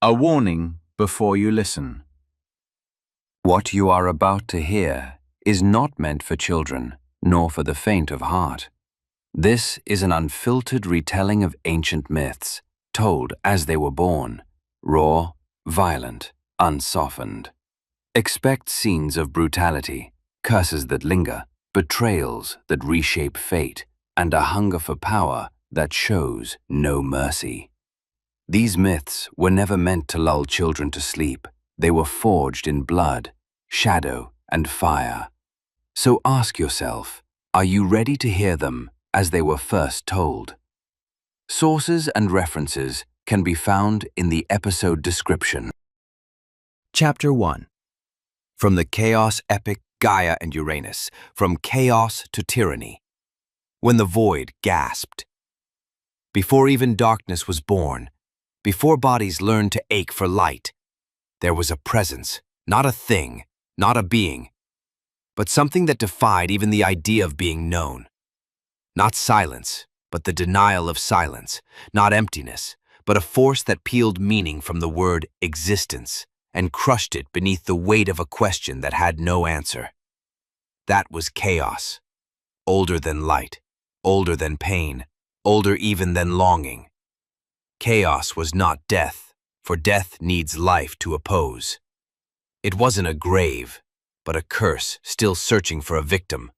A warning before you listen. What you are about to hear is not meant for children, nor for the faint of heart. This is an unfiltered retelling of ancient myths, told as they were born, raw, violent, unsoftened. Expect scenes of brutality, curses that linger, betrayals that reshape fate, and a hunger for power that shows no mercy. These myths were never meant to lull children to sleep. They were forged in blood, shadow, and fire. So ask yourself, are you ready to hear them as they were first told? Sources and references can be found in the episode description. Chapter 1. From the chaos epic Gaia and Uranus, from chaos to tyranny. When the void gasped. Before even darkness was born, before bodies learned to ache for light, there was a presence, not a thing, not a being, but something that defied even the idea of being known. Not silence, but the denial of silence, not emptiness, but a force that peeled meaning from the word existence and crushed it beneath the weight of a question that had no answer. That was chaos, older than light, older than pain, older even than longing. Chaos was not death, for death needs life to oppose. It wasn't a grave, but a curse still searching for a victim.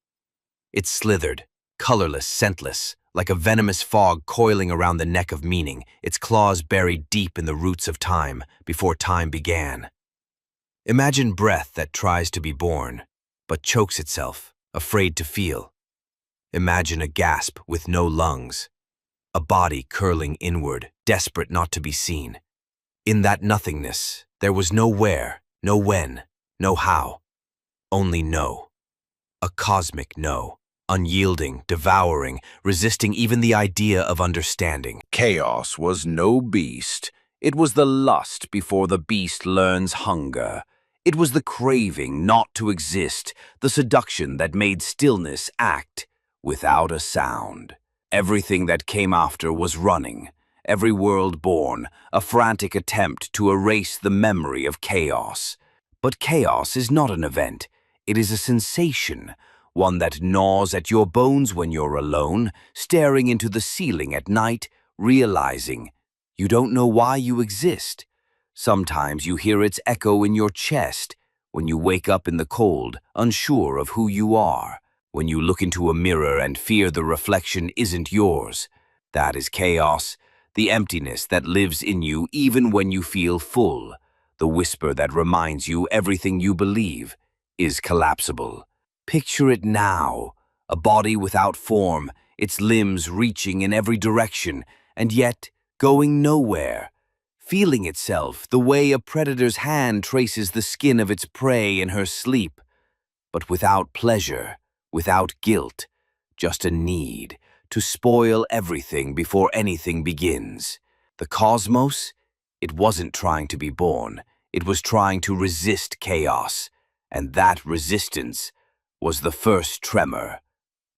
It slithered, colorless, scentless, like a venomous fog coiling around the neck of meaning, its claws buried deep in the roots of time before time began. Imagine breath that tries to be born, but chokes itself, afraid to feel. Imagine a gasp with no lungs, a body curling inward, desperate not to be seen. In that nothingness, there was no where, no when, no how, only no. A cosmic no, unyielding, devouring, resisting even the idea of understanding. Chaos was no beast. It was the lust before the beast learns hunger. It was the craving not to exist, the seduction that made stillness act without a sound. Everything that came after was running, every world born, a frantic attempt to erase the memory of chaos. But chaos is not an event, it is a sensation, one that gnaws at your bones when you're alone, staring into the ceiling at night, realizing you don't know why you exist. Sometimes you hear its echo in your chest, when you wake up in the cold, unsure of who you are. When you look into a mirror and fear the reflection isn't yours. That is chaos, the emptiness that lives in you even when you feel full, the whisper that reminds you everything you believe is collapsible. Picture it now, a body without form, its limbs reaching in every direction, and yet going nowhere, feeling itself the way a predator's hand traces the skin of its prey in her sleep, but without pleasure. Without guilt, just a need to spoil everything before anything begins. The cosmos, it wasn't trying to be born, it was trying to resist chaos, and that resistance was the first tremor.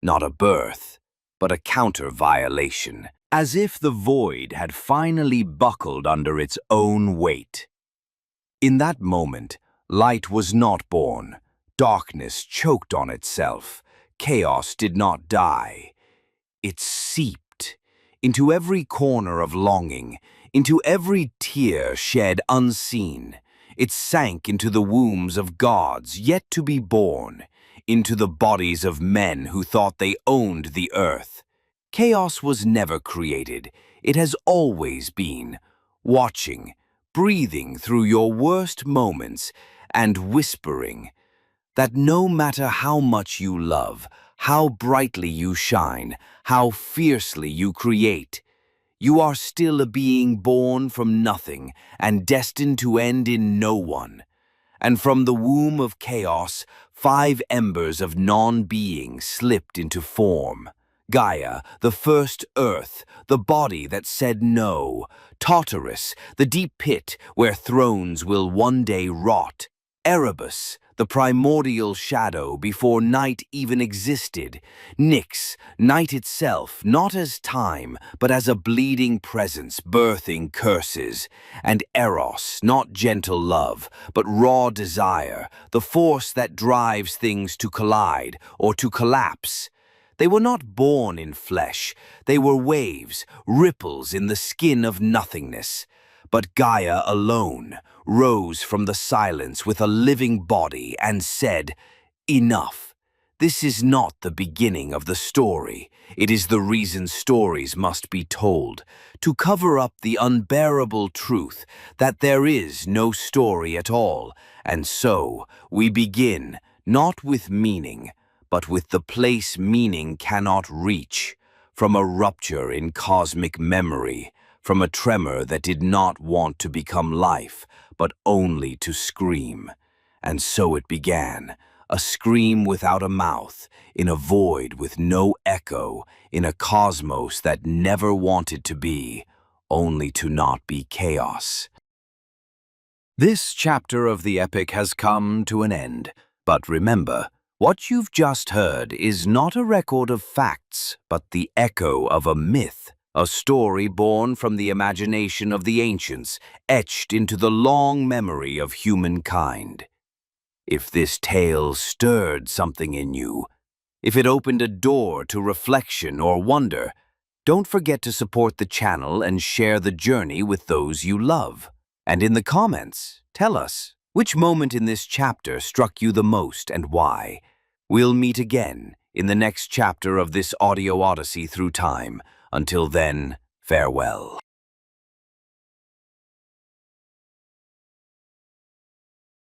Not a birth, but a counter-violation, as if the void had finally buckled under its own weight. In that moment, light was not born, darkness choked on itself. Chaos did not die. It seeped into every corner of longing, into every tear shed unseen. It sank into the wombs of gods yet to be born, into the bodies of men who thought they owned the earth. Chaos was never created. It has always been, watching, breathing through your worst moments and whispering that no matter how much you love, how brightly you shine, how fiercely you create, you are still a being born from nothing and destined to end in no one. And from the womb of chaos, 5 embers of non-being slipped into form. Gaia, the first earth, the body that said no. Tartarus, the deep pit where thrones will one day rot. Erebus, the primordial shadow before night even existed. Nyx, night itself, not as time, but as a bleeding presence birthing curses. And Eros, not gentle love, but raw desire, the force that drives things to collide or to collapse. They were not born in flesh, they were waves, ripples in the skin of nothingness. But Gaia alone rose from the silence with a living body and said, "Enough. This is not the beginning of the story. It is the reason stories must be told, to cover up the unbearable truth that there is no story at all. And so we begin, not with meaning, but with the place meaning cannot reach, from a rupture in cosmic memory, from a tremor that did not want to become life, but only to scream. And so it began, a scream without a mouth, in a void with no echo, in a cosmos that never wanted to be, only to not be chaos." This chapter of the epic has come to an end, but remember, what you've just heard is not a record of facts, but the echo of a myth, a story born from the imagination of the ancients, etched into the long memory of humankind. If this tale stirred something in you, if it opened a door to reflection or wonder, don't forget to support the channel and share the journey with those you love. And in the comments, tell us, which moment in this chapter struck you the most and why? We'll meet again in the next chapter of this audio odyssey through time. Until then, farewell.